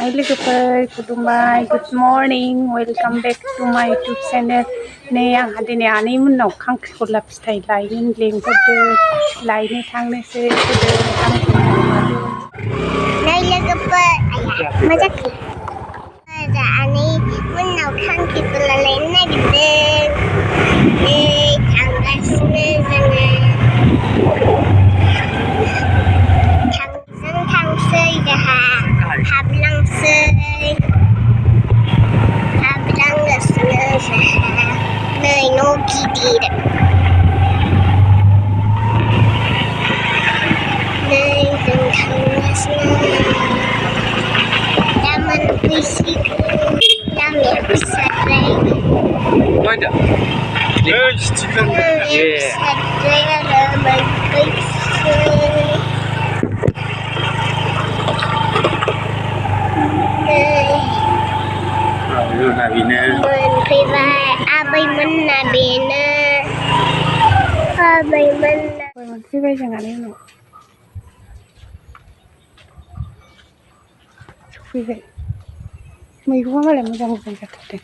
Hai लोगोफोर खुलुमबाय good morning welcome back to my YouTube channel नै आंहा दिनै आनैमोननाव खांख्रिखला फिथाइ लायनो लेंहरदों लायनो थांनोसै नै लोगोफोर मा जाखो दा आनैमोननाव खांख्रिखला लायनो नागिरदों नै थांगासिनो जोङो थांसै जोंहा हाबलांगासिनो जोंहा नै न' गिदिर नै जों थांगासिनो दा मोनफैसिगोन लामाया फिसाद्राय आरो मोनफैसै मोनफैबाय आबैमोनना बेनो आबैमोनना मोनफैबाय जों आनैमोननाव सफैबाय मैगङा मालाय मोजां मोजां जाथारदों